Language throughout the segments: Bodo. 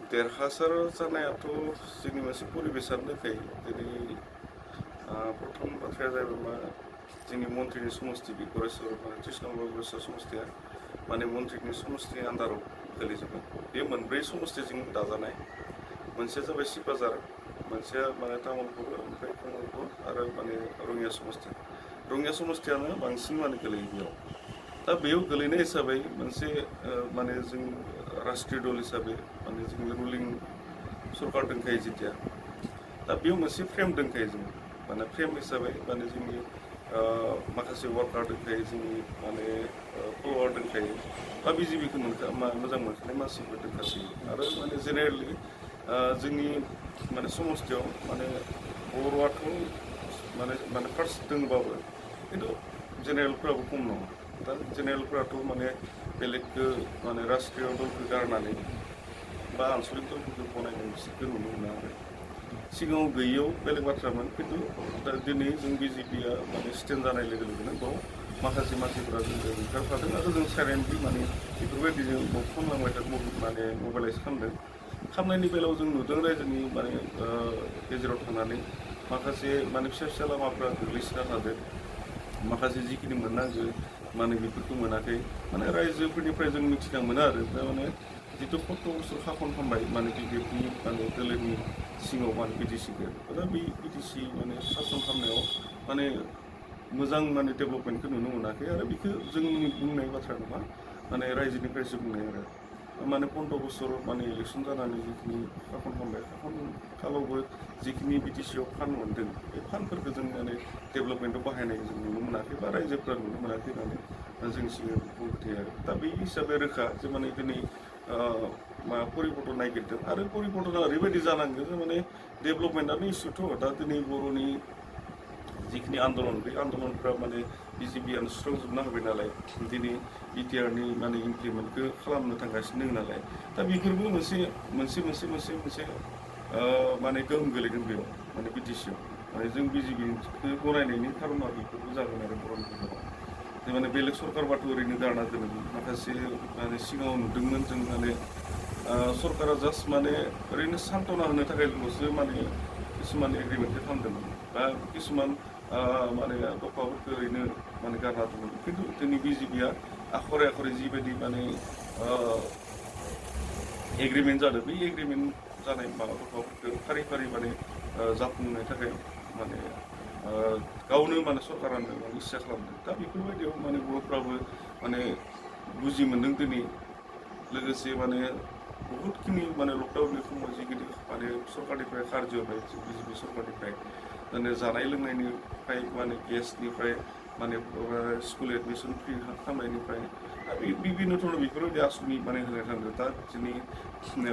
देरहासार जानायाथ' जोंनि मोनसे परिबेसानो दंखायो दिनै प्रथम बाथ्राया जाहैबाय मा जोंनि मन्थ्रिनि समस्ति गरेस्वर कृष्णनगर गरेस्वर समस्तिया माने मन्थ्रिनि समस्ति आन्दाराव गोलैजोबो बे मोनब्रै समस्तिजों दाजानाय मोनसेया जाबाय सिपाझार मोनसेया माने तामुलपुर ओमफ्राय कमलपुर आरो माने रङिया समस्ति रङिया समस्तियानो बांसिन माने गोलैयो बेयाव दा बेयाव गोलैनाय हिसाबै मोनसे माने जों राष्ट्रीय दल हिसाबै माने जोंनि रुलिं सरकार दंखायो जेथिया दा बेयाव मोनसे फ्रेम दंखायो जों माने फ्रेम हिसाबै माने जोंनि माखासे वार्कार दंखायो जोंनि माने फलोवार दंखायो बा बिजेपिखौ मोजां मोनखानाय मानसिफोर दंखासै आरो माने जेनेरेलि जोंनि माने समस्तियाव माने बर'आथ' माने फार्स्ट दङबाबो खिन्थु जेनेरेलफ्राबो खम नङा दा जेनेरेलफ्राथ' माने बेलेगखौ माने राष्ट्रीय दलखौ गारनानै बा आनसलिक दलफोरखौ बनायनाय बिसोरखौ नुनो मोना आरो सिगाङाव गैयैयाव बेलेग बाथ्रामोन खिन्थु दा दिनै जों बिजेपिया माने स्टेन्ड जानाय लोगो लोगोनो बाव माखासे मानसिफोरा जोंजों ओंखारफादों आरो जों साइलेन्टलि माने बेफोरबायदि जों खालामलांबाय थादों माने मबाइलाइज खालामदों खालामनायनि बेलायाव जों नुदों रायजोनि माने गेजेराव थांनानै माखासे माने फिसा फिसा लामाफ्रा गोग्लैसोना थादों माखासे जिखिनि मोननांगौ माने बेफोरखौ मोनाखै माने रायजोफोरनिफ्राय जों मिथिना मोनो आरो थारमाने जिथु 70 बोसोर खाखन खालामबाय माने बिजेपि माने दोलोनि सिङाव माने बिटिसिखौ दा बे बिटिसि माने सासन खालामनायाव माने मोजां माने डेभेलपमेन्टखौ नुनो मोनाखै आरो बेखौ जोंनि बुंनाय बाथ्रा नङा माने रायजोनिफ्रायसो बुंनाय आरो माने 15 बोसोर माने इलेक्सन जानानै जिखिनि खाखन खालामबाय खाखन खालावबो जिखिनि बिटिसिआव फान्ड मोन्दों बे फान्डफोरखौ जों माने डेभेलपमेन्टआव बाहायनाय जों नुनो मोनाखै बा रायजोफ्रा नुनो मोनाखै होननानै जों सिगां बुंथायो आरो दा बे हिसाबै रोखा जे माने दिनै मा परिबर्तन नागिरदों आरो परिबर्तना ओरैबायदि जानांगौ जे माने डेभेलपमेन्टआनो इसुथ' दा दिनै बर'नि जिखिनि आन्दलन बे आन्दलनफ्रा माने बिजेपियानो सुस्रांजोबना होबाय नालाय दिनै बिटिआरनि माने इमप्लिमेन्टखौ खालामनो थांगासिनो दङ नालाय दा बेफोरबो मोनसे माने गोहोम गोलैगोन बेयाव माने बिटिसिआव माने जों बिजेपिखौ गनायनायनि खार'ना बेफोरबो जागोन आरो बर'नि गेजेराव जे माने बेलेग सरकारबाथ' ओरैनो गारना दोनोमोन माखासे माने सिगाङाव नुदोंमोन जों माने सरकारा जास्ट माने ओरैनो सान्त्वना होनो थाखायल'सो माने किसुमान एग्रिमेन्टखौ खालामदोंमोन बा किसुमान माने दफाफोरखौ ओरैनो माने गारना दोनदोंमोन खिन्थु जोंनि बिजेपिया आखरे आखरे जिबायदि माने एग्रिमेन्ट जादों बे एग्रिमेन्ट जानाय माबा दफाफोरखौ फारि फारि माने जाफुंनो थाखाय माने गावनो माने सरकारानो माने इस्सा खालामदों दा बेफोरबायदियाव माने बर'फ्राबो माने बुजि मोन्दों दिनै लोगोसे माने बहुतखिनि माने लकडाउननि समाव जिखिनि माने सरकारनिफ्राय खारज होबाय बिजेपि सरकारनिफ्राय माने जानाय लोंनायनिफ्राय माने गेसनिफ्राय माने स्कुल एडमिसन फ्रि खालामनायनिफ्राय बिभिन्न धरনের बेफोरबायदि आसनि माने होनाय थांदों दा दिनै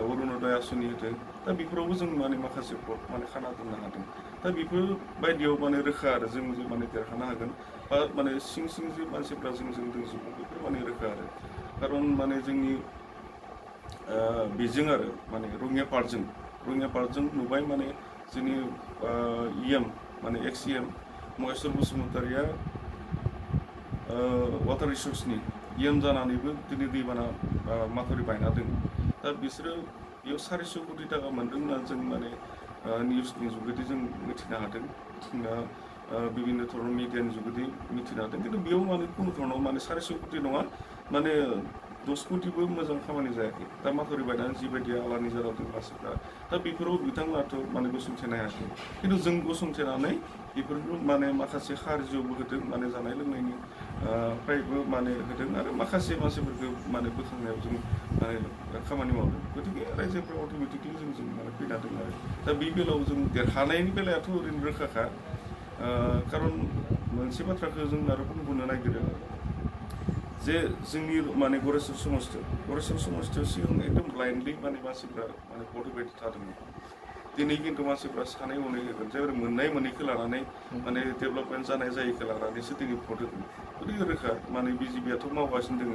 अरुणोदय आसनि होदों दा बेफोरावबो जों माने माखासे भट माने खाना दोननो हादों दा बेफोरबायदियाव माने रोखा आरो जों जे माने देरहानो हागोन बा माने सिं जे मानसिफ्रा जोंजों दंजोबो बेफोर माने रोखा आरो खारन माने जोंनि बेजों आरो माने रङिया पार्कजों नुबाय माने जोंनि इएम माने एक्स इएम महेश्वर बसुमतारिया वाटार रिसोर्सनि इएम जानानैबो दिनै दैबाना माथावरि बायना दङ दा बिसोरो बेयाव 400 कोटि थाखा मोन्दों होनना जों माने निउसनि जुगेदि जों मिथिनो हादों बिभिन्न धरনের मिडियानि जुगेदि मिथिनो हादों खिन्थु बेयाव माने कुनु धरनाव माने 400 कोटि नङा माने 10 कोटिबो मोजां खामानि जायाखै दा माथावरि बायनानै जिबायदि आलानि जादों मानसिफ्रा दा बेफोराव बिथांमोनाथ' माने गसंथेनो हायाखै खिन्थु जों गसंथेनानै बेफोरखौ माने माखासे खारिजबो होदों माने जानाय लोंनायनि फ्रायबो माने होदों आरो माखासे मानसिफोरखौ माने बोखांनायाव जों माने खामानि मावदों गतिके रायजोफ्रा अट'मेटिकलि जों माने फैना दङ आरो दा बे बेलायाव जों देरहानायनि बेलायाथ' ओरैनो रोखाखा खारन मोनसे बाथ्राखौ जों आरो बुंनो नागिरो जे जोंनि माने गरेस्वर समस्तियाव सिगां एकदम ब्लाइन्डलि माने मानसिफ्रा माने भट होबाय थादोंमोन दिनै खिन्थु मानसिफ्रा सानै हनै होगोन जाय मोननाय मोनैखौ लानानै माने डेभेलपमेन्ट जानाय जायैखौ लानानैसो दिनै भट होगोन गतिके रोखा माने बिजेपियाथ' मावगासिनो दङ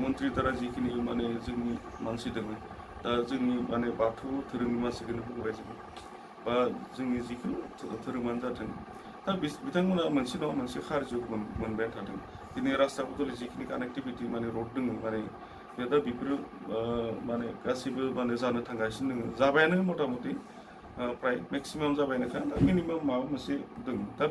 मन्त्रि द्वारा जिखिनि माने जोंनि मानसि दङ दा जोंनि माने बाथौ धोरोमनि मानसिखौनो बुंबाय जों बा जोंनि जिखुनु धोरोमानो जाथों दा बिथांमोना मोनसे नङा मोनसे खारज मोनबाय थादों दिनै रास्ता बदलै जिखिनि कानेक्टिभिटि माने रड दङ माने दा बेफोरो माने गासिबो माने जानो थांगासिनो दङ जाबायानो मथा मथि प्राय मेक्सिमाम जाबायानोखा दा मिनिमाम माबा मोनसे दङ दा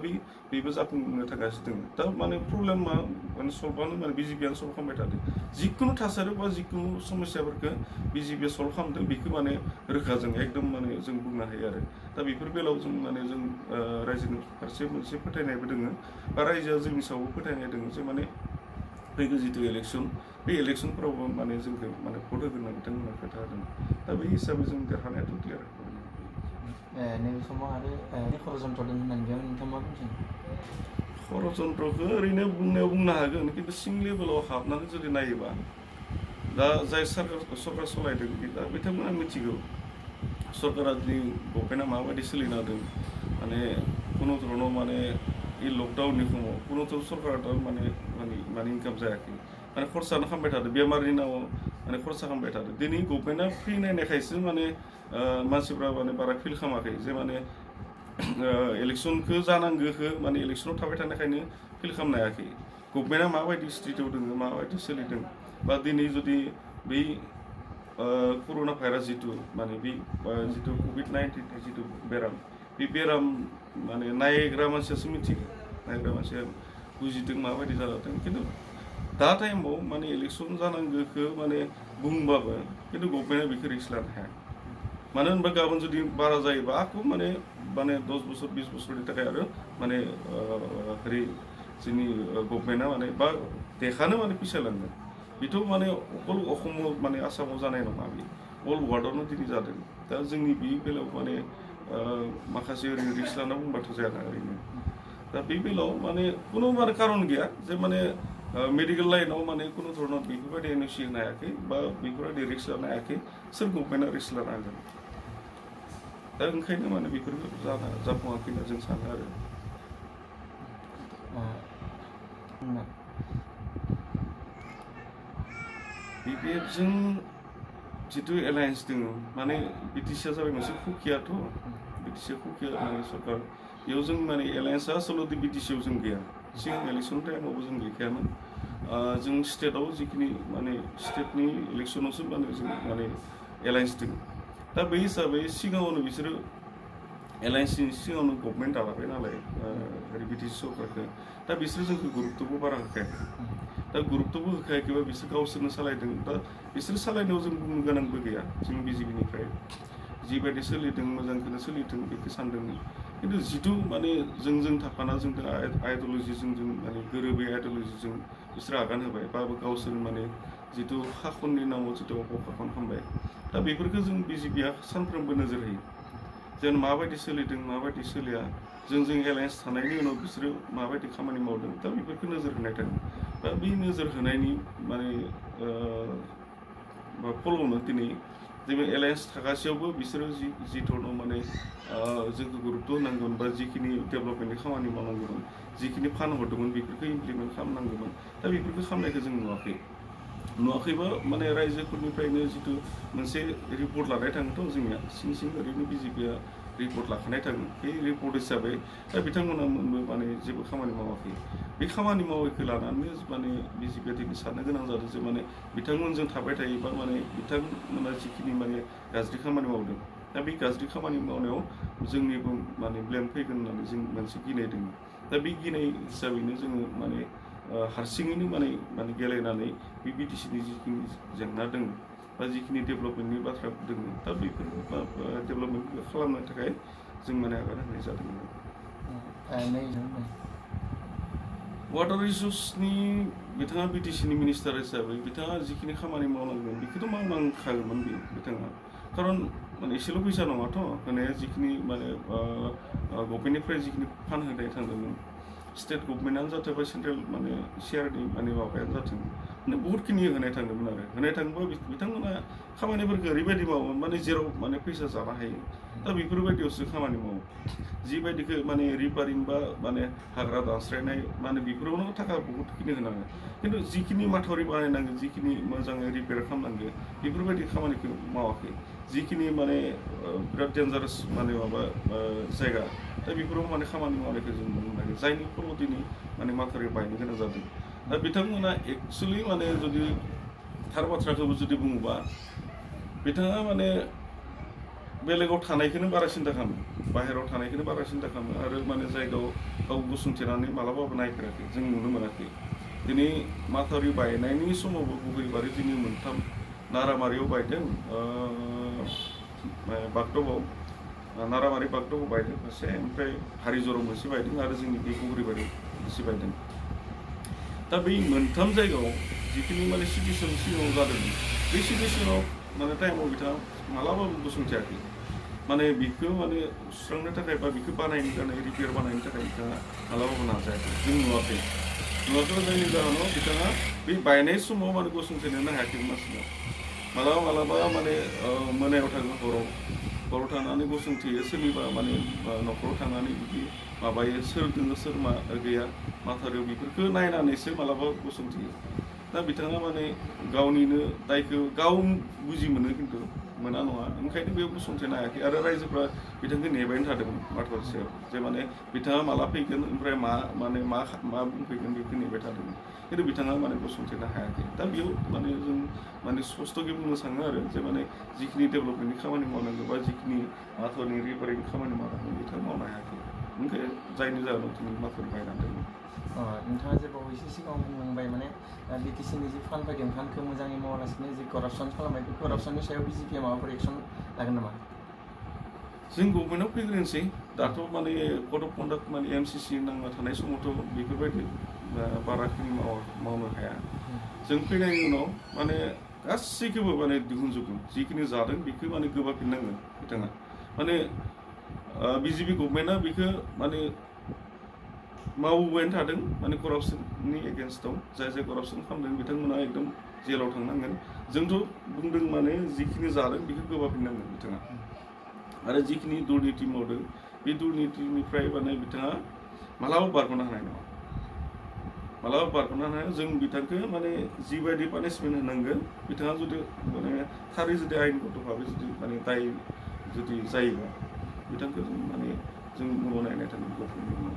बेबो जाफुंनो थांगासिनो दङ दा माने प्रब्लेमा माने सल्भआनो माने बिजेपियानो सल्भ खालामबाय थादों जिखुनु थासारियाव बा जिखुनु समस्याफोरखौ बिजेपिया सल्भ खालामदों बेखौ माने रोखा जों एकदम माने जों बुंनो हायो आरो दा बेफोर बेलायाव जों माने जों रायजोनि फारसे मोनसे फोथायनायबो दोङो बा रायजोआ जोंनि सायावबो फोथायनाय दङ जे माने फैगौ जितु इलेक्सन बे इलेक्सनफोरावबो माने जोंखौ माने भट होगोन होनना बिथांमोना खोथा होदों दा बे हिसाबै जों देरहानायाथ' क्लियार नैबे समाव आरो षड़यन्त्र दं होननानै बेयाव नोंथाङा मा बुंदों षड़यन्त्रखौ ओरैनो बुंनायाव बुंनो हागोन खिन्थु सिं लेभेलाव हाबनानै जुदि नायोबा दा जाय सरकार सालायदों दा बिथांमोना मिथिगौ सरकारा दिनै गभर्नमेन्टआ माबायदि सोलिना होदों माने खुनु धरनाव माने इ लकडाउननि समाव खुनुथ सरकारा दा माने इनकाम जायाखै माने खरसानो खालामबाय थादों बेमारनि नामाव माने खरसा खालामबाय थादों दिनै गभर्नमेन्टआ फ्रि नायनायखायसो माने मानसिफ्रा माने बारा फिल खालामाखै जे माने इलेक्सनखौ जानांगौखौ माने इलेक्सनाव थाबाय थानायखायनो फिल खालामनो हायाखै गभर्नमेन्टआ माबायदि स्टेटआव दङ माबायदि सोलिदों बा दिनै जुदि बै कर'ना भाइरास जितु माने बे जितु COVID-19 जितु बेराम बे बेराम माने नायग्रा मानसियासो मिथिगौ नायग्रा मानसिया बुजिदों माबायदि जादों खिन्थु दा टाइमाव माने इलेक्सन जानांगौखौ माने बुंबाबो खिन्थु गभर्नमेन्टआ बेखौ रिक्स लानो हाया मानो होनबा गाबोन जुदि बारा जायोबा आखौ माने 10 बोसोर 20 बोसोरनि थाखाय आरो माने ओरै जोंनि गभर्नमेन्टआ माने बा देखानो माने फैसालांगोन बेथ' माने अकल अखमाव माने आसामाव जानाय नङा बे अल वार्ल्डआवनो दिनै जादों दा जोंनि बे बेलायाव माने माखासे ओरैनो रिक्स लाना बुंबाथ' जायाना ओरैनो दा बे बेलायाव माने खुनु माने कारन गैया जे माने मेडिकेल लाइनाव माने खुनु धरनाव बेफोरबायदि एनअसि होनो हायाखै बा बेफोरबायदि रिक्स लानो हायाखै सोर गभर्नमेन्टआ रिक्स लानो हागोन दा ओंखायनो माने बेफोरखौ जाफुङाखै होनना जों सानो आरो बिपिएफजों जितु एलायन्स दङ माने बिटिसिआ जाबाय मोनसे खुखियाथ' बिटिसिआ खुखिया माने सरकार बेयाव जों माने एलायन्सआ आसलथे बिटिसिआव जों गैया सिगां इलेक्सन टाइमावबो जों गैखायामोन जों स्टेटआव जिखिनि माने स्टेटनि इलेक्सनावसो माने जों माने एलायन्स दङ दा बे हिसाबै सिगाङावनो बिसोरो एलायन्सनि सिगाङावनो गभर्नमेन्ट दालाबाय नालाय बिटिसि सरकारखौ दा बिसोरो जोंखौ गुरुत्वबो बारा होखायाखै दा गुरुत्वबो होखायाखैबा बिसोर गावसोरनो सालायदों दा बिसोर सालायनायाव जों बुंनो गोनांबो गैया जों बिजेपिनिफ्राय जिबायदि सोलिदों मोजांखौनो सोलिदों बेखौ सानदों खिन्थु जिथु माने जों थाफाना जों आइडिअलजिजों जों माने गोरोबै आइडिअलजिजों बिसोर आगान होबाय बा गावसोर माने जिथु शासननि नामाव जिथु अपखाखन खालामबाय दा बेफोरखौ जों बिजेपिया सानफ्रोमबो नोजोर होयो जेन माबायदि सोलिदों माबायदि सोलिया जों एलायन्स थानायनि उनाव बिसोरो माबायदि खामानि मावदों दा बेफोरखौ नोजोर होनाय थाङो दा बे नोजोर होनायनि माने फलआवनो दिनै जों एलायन्स थागासेयावबो बिसोरो जि धरनाव माने जोंखौ गुरुत्व होनांगोन बा जिखिनि डेभेलपमेन्टनि खामानि मावनांगौमोन जिखिनि फान्ड हरदोंमोन बेफोरखौ इमप्लिमेन्ट खालामनांगौमोन दा बेफोरखौ खालामनायखौ जों नुवाखैबा माने रायजोफोरनिफ्रायनो जितु मोनसे रिपर्ट लानाय थाङोथ' जोंनिया सिं ओरैनो बिजेपिया रिपर्ट लाखानाय थाङो बे रिपर्ट हिसाबै दा बिथांमोना माने जेबो खामानि मावाखै बे खामानि मावैखौ लानानै माने बिजेपिया दिनै साननो गोनां जादों जे माने बिथांमोनजों थाबाय थायोबा माने बिथांमोना जिखिनि माने गाज्रि खामानि मावदों दा बे गाज्रि खामानि मावनायाव जोंनिबो माने ब्लेम फैगोन होननानै जों मोनसे गिनाय दङ दा बे गिनाय हिसाबैनो जोङो माने हारसिङैनो माने गेलेनानै बे बिटिसिनि जिखिनि जेंना दङ बा जिखिनि डेभेलपमेन्टनि बाथ्रा दङ दा बेफोर डेभेलपमेन्ट खालामनो थाखाय जों माने आगान होनाय जादोंमोन वाटार रिसोर्सनि बिथाङा बिटिसिनि मिनिस्टार हिसाबै बिथाङा जिखिनि खामानि मावनांगौमोन बेखौथ' मावनांखागौमोन बिथाङा खारन माने एसेल' फैसा नङाथ' होनाया जिखिनि माने गभर्नमेन्टनिफ्राय जिखिनि फान्ड होनाय थांदोंमोन स्टेट गभर्नमेन्टआनो जाथों बा सेन्ट्रेल माने शेयारनि माने माबायानो जाथों माने बहुतखिनि होनाय थांदोंमोन आरो होनाय थाङोबा बिथांमोना खामानिफोरखौ ओरैबायदि मावो माने जेराव माने फैसा जानो हायो दा बेफोरबायदियावसो खामानि मावो जिबायदिखौ माने रिपारिं बा माने हाग्रा दानस्रायनाय माने बेफोरावनो थाखा बहुतखिनि होनाङो खिन्थु जिखिनि माथावरि बानायनांगौ जिखिनि मोजाङै रिपेयार खालामनांगौ बेफोरबायदि खामानिखौ मावाखै जिखिनि माने बिराद डेन्जारास माने माबा जायगा दा बेफोराव माने खामानि मावनायखौ जों नुनो मोनाखै जायनि फलाव दिनै माने माथावरि बायनो गोनां जादों दा बिथांमोना एक्सुवेलि माने जुदि थार बाथ्राखौबो जुदि बुङोबा बिथाङा माने बेलेगाव थानायखौनो बारा सिन्था खालामो बाहेरायाव थानायखौनो बारा सिन्था खालामो आरो माने जायगायाव गाव गसंथेनानै मालाबाबो नायफेराखै जों नुनो मोनाखै दिनै माथावरि बायनायनि समावबो गुबैबारि दिनै मोनथाम नारामारियाव बायदों बागदबाव नारामारि बागदबाव बायदों मोनसे ओमफ्राय हारिजराव मोनसे बायदों आरो जोंनि बे गुबैबारि मोनसे बायदों दा बै मोनथाम जायगायाव जिखिनि माने सिटुवेसन सिगाङाव जादों बे सिटुवेसनाव माने टाइमाव बिथाङा मालाबाबो गसंथेयाखै माने बिखौ माने सुस्रांनो थाखाय बा बिखौ बानायनो थाखाय रिपेयार बानायनो थाखाय बिथाङा मालाबाबो नाजायाखै जों नुवाखै जायनि जाहोनाव बिथाङा बे बायनाय समाव माने गसंथेनोनो हायाखैमोन मानसिनाव मालाबा माने मोनायाव थाङो हराव थांनानै गसंथेयो सोरनिबा माने न'खराव थांनानै बिदि माबायो सोर दङ सोर मा गैया माथारियाव बेफोरखौ नायनानैसो मालाबा गसंथेयो दा बिथाङा माने गावनिनो दायखौ गाव बुजि मोनो खिन्थु मोना नङा ओंखायनो बेयाव गसंथेनो हायाखै आरो रायजोफ्रा बिथांखौ नेबायनो थादोंमोन माथावरि सायाव जे माने बिथाङा माला फैगोन ओमफ्राय मा बुंफैगोन बेखौ नेबाय थादोंमोन खिन्थु बिथाङा माने गसंथेनो हायाखै दा बेयाव माने जों माने स्पस्थ'यै बुंनो सानो आरो जे माने जिखिनि डेभेलपमेन्टनि खामानि मावनांगौ बा जिखिनि माथावरिनि रिपेयारिंनि खामानि मावनांगौ बिथाङा मावनो हायाखै ओंखायनो जायनि जाहोनाव दिनै माथावरि बायनानै दङ नोंथाङा जे बावैसो सिगाङाव बुंलांबाय माने बिटिसिनि जि फान्ड फैदों फान्डखौ मोजाङै मावालासिनो जि करापसन खालामनाय बे करापसननि सायाव बिजेपिआ माबाफोर एक्सन लागोन नामा जों गभर्नमेन्टआव फैग्रोनोसै दाथ' माने कड अफ कन्डाक्ट माने MCC नांना थानाय समावथ' बेफोरबायदि बाराखिनि मावनो हाया जों फैनायनि उनाव माने गासैखौबो माने दिहुनजोबगोन जिखिनि जादों बेखौ माने गोबाफिननांगोन बिथाङा माने BJP गभर्नमेन्टआ बेखौ माने मावबोबायानो थादों माने करापसननि एगेन्स्टआव जाय करापसन खालामदों बिथांमोना एकदम जेलाव थांनांगोन जोंथ' बुंदों माने जिखिनि जादों बेखौ गोबाफिननांगोन बिथाङा आरो जिखिनि दुर्निति मावदों बे दुर्नितिनिफ्राय माने बिथाङा मालाबाबो बारग'नो हानाय नङा मालाबाबो बारग'नो हानाय जों बिथांखौ माने जिबायदि पानिशमेन्ट होनांगोन बिथाङा जुदि माने थारै जुदि आयेनगत भाबै जुदि माने दाय जुदि जायोबा बिथांखौ जों माने जों उनाव नायनाय थांगोन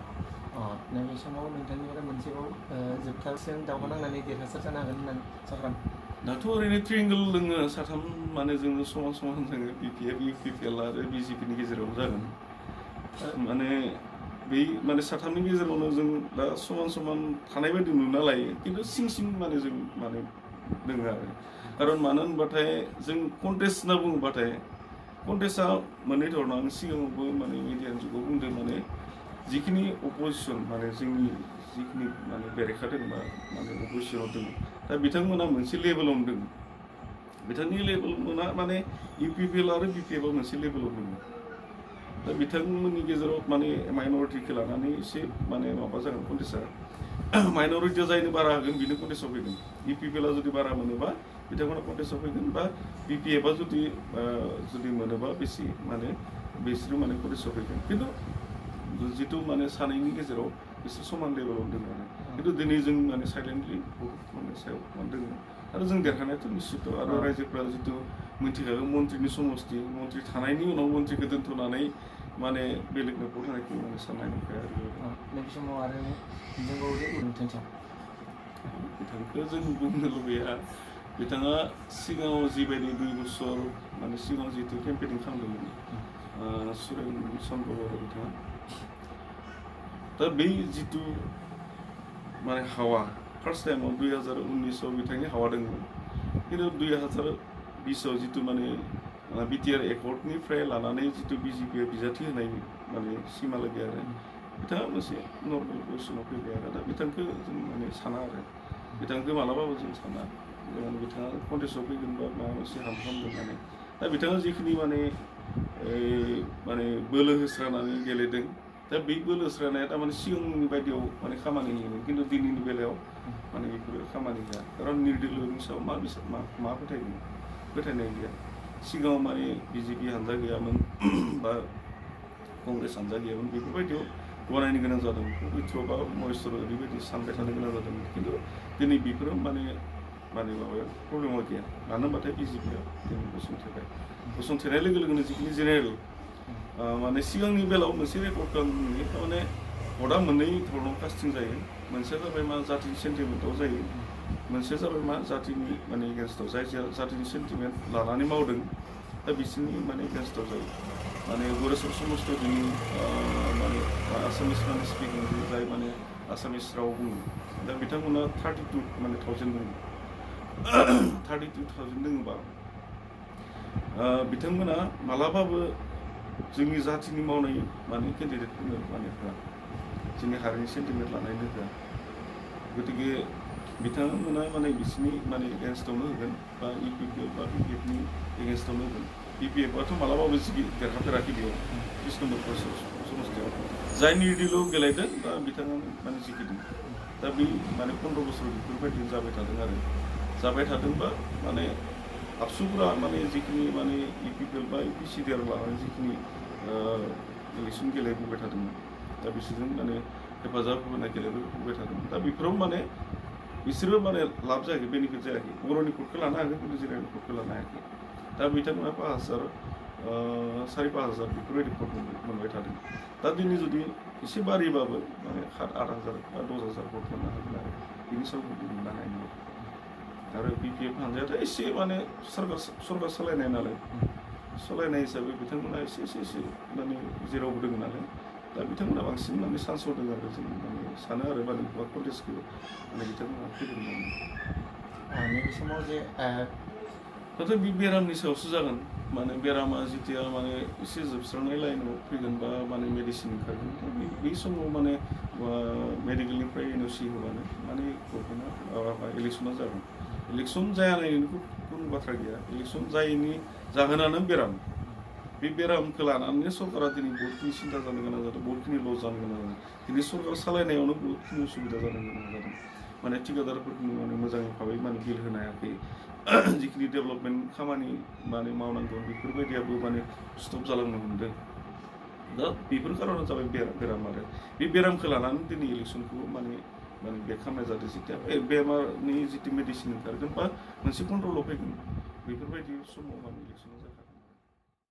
नैबे समाव नोंथांनिफ्राय मोनसेबाव जोबथासिम दावहा नांनानै देरहासार जानो हागोन होननानै साफ्राम दाथ' ओरैनो ट्रिएंगल दोङो साथाम माने जोङो समान जोङो BPF UPPL आरो BJPनि गेजेराव जागोन माने बै माने साथामनि गेजेरावनो जों दा समान थानाय बायदि नुना लायो खिन्थु सिं माने जों माने दोङो आरो खारन मानो होनबाथाय जों कन्टेस्ट होनना बुङोबाथाय कन्टेस्टआ मोननै धरन आं सिगाङावबो माने मिडियानि जुगाव बुंदों माने जिखिनि अपोजिसन माने जोंनि जिखिनि माने बेरेखा दङ बा माने अपोजिसनाव दङ दा बिथांमोना मोनसे लेभेलावनो दङ बिथांनि लेभेल मोना माने UPPL आरो BPF मोनसे लेभेलाव दङ दा बिथांमोननि गेजेराव माने माइन'रिटिखौ लानानै एसे माने माबा जागोन कन्टेस्टआ माइन'रिटिया जायनो बारा होगोन बेनो कन्टेस्टआव फैगोन UPPL जुदि बारा मोनोबा बिथांमोना कन्टेस्टआव फैगोन बा BPF जुदि मोनोबा बेसे माने बिसोरो माने कन्टेस्टआव फैगोन खिन्थु जितु माने सानैनि गेजेराव बिसोर समान लेभेलाव दङ आरो खिन्थु दिनै जों माने साइलेन्टलि बहुत माने सायाव दङ आरो जों देरहानायाथ' निश्चित आरो रायजोफ्रा जितु मिथिखागौ मन्थ्रिनि समस्ति मन्थ्रि थानायनि उनाव मन्थ्रिखौ दोनथ'नानै माने बेलेगनो भट होनायखौ माने साननाय नंखाया आरो नैबे समाव आरो जोंबाव बिथांखौ जों बुंनो लुबैया बिथाङा सिगाङाव जिबायदि 2 बोसोर माने सिगाङाव जितु केम्पेनिं खालामदोंमोन सुरेन चन्द्र बर' बिथाङा दा बै जितु माने हावा फार्स्ट टाइमाव 2019आव बिथांनि हावा दंमोन खिन्थु 2020आव जितु माने BTR एकर्डनिफ्राय लानानै जितु BJPआ बिजाथि होनाय माने सिमालागै आरो बिथाङा मोनसे नर्मेल पजिसनाव फैबाय आरो दा बिथांखौ जों माने साना आरो बिथांखौ मालाबाबो जों साना माने बिथाङा कन्टेस्टआव फैगोन बा माबा मोनसे खालामगोन होननानै दा बिथाङा जिखिनि माने बोलो होस्रानानै गेलेदों दा बे बोलो होस्रानाया थारमाने सिगांनि बायदियाव माने खामानि होयोमोन खिन्थु दिनैनि बेलायाव माने बेफोरो खामानि होया खारन निर्दलीयनि सायाव मा फोथायनाय गैया सिगाङाव माने BJP हानजा गैयामोन बा कंग्रेस हानजा गैयामोन बेफोरबायदियाव गनायनो गोनां जादोंमोन पबित्र बा महेश्वर ओरैबायदि सानबाय थानो गोनां जादोंमोन खिन्थु दिनै बेफोरो माने माबाया प्रब्लेमा गैया मानो होनबाथाय BJPआ दिनै गसंथेनाय लोगो लोगोनो जिखिनि जेनेरेल माने सिगांनि बेलायाव मोनसे रेकर्ड खालामनो थारमाने भटआ मोननै धरनाव कास्टिं जायो मोनसेया जाबाय मा जाति सेन्टिमेन्टआव जायो मोनसे जाबाय मा जातिनि माने एगेन्स्टआव जाय जातिनि सेन्टिमेन्ट लानानै मावदों दा बिसोरनि माने एगेन्स्टआव जायो माने गरेस्वर समस्थियाव दिनै माने आसामिस माने स्पिकिं जाय माने आसामिस राव बुङो दा बिथांमोना 32,000 दङ 32,000 दङबा बिथांमोना मालाबाबो जोंनि जातिनि मावनाय माने केन्डिडेटफोरनो माने होआ जोंनि हारिनि सेन्टिमेन्ट लानायनो होआ गतिके बिथांमोना माने बिसोरनि माने एगेन्स्टआवनो होगोन बा इउपिपिएफ बा बिपिएफनि एगेन्स्टआवनो होगोन बिपिएफआथ' मालाबाबो देरहाफेराखै बेयाव 30 नम्बर समस्थियाव जाय निर्दिल' गेलेदों दा बिथाङा माने जिखिदों दा बे माने 15 बोसोर बेफोरबायदि जाबाय थादों आरो जाबाय थादोंबा माने आबसुफोरा माने जिखिनि माने इउपिपिएल बा इउपिसिडिआर लानानै जिखिनि इलेक्सन गेलेबोबाय थादोंमोन दा बिसोरजों माने हेफाजाब होनाय गेलेबोबाय थादोंमोन दा बेफोराव माने बिसोरो माने लाब जायाखै बेनिफिट जायाखै बर'नि भटखौ लानो हागोन खिन्थु जिरायनि भटखौ लानो हायाखै दा बिथांमोना 5,000 5,500 बेफोरबायदि भट मोनबाय थादों दा दिनै जुदि एसे बारिबाबो माने 8,000 बा 10,000 भट मोननो हागोन आरो बिनि सायाव मोननो हानाय नङा आरो बिपिएफ हानजायाथ' एसे माने सरकार सालायनाय नालाय सालायनाय हिसाबै बिथांमोना एसे माने जेरावबो दङ नालाय दा बिथांमोना बांसिन माने चान्सआव दङ आरो जों माने सानो आरो माने कन्टेस्टखौ माने बिथांमोना फैगोन नैबे समाव जे नाथाय बे बेरामनि सायावसो जागोन माने बेरामा जेथिया माने एसे जोबस्रांनाय लाइनाव फैगोन बा माने मेडिसिन ओंखारगोन बे समाव माने मेडिकेलनिफ्राय एनअसि होबानो माने गभर्नमेन्टआ इलेक्सना जागोन इलेक्सन जायानायनि खुनु बाथ्रा गैया इलेक्सन जायैनि जाहोनानो बेराम बे बेरामखौ लानानै सरकारा दिनै बहुतखिनि सिन्था जानो गोनां जादों बहुतखिनि लस जानो गोनां जादों दिनै सरकार सालायनायावनो बहुतखिनि उसुबिदा जानो गोनां जादों माने थिकादारफोरखौ माने मोजाङै भाबै माने बिल होनो हायाखै जिखिनि डेभेलपमेन्ट खामानि माने मावनांगौ बेफोरबायदियाबो माने स्टप जालांनो हमदों दा बेफोर खार'ना जाबाय बेराम आरो बे बेरामखौ लानानै दिनै इलेक्सनखौ माने बेक खालामनाय जादों जेथिया बेमारनि जितु मेडिसिन ओंखारगोन बा मोनसे कन्ट्रलाव फैगोन बेफोरबायदि समाव माने इलेक्सना जागोन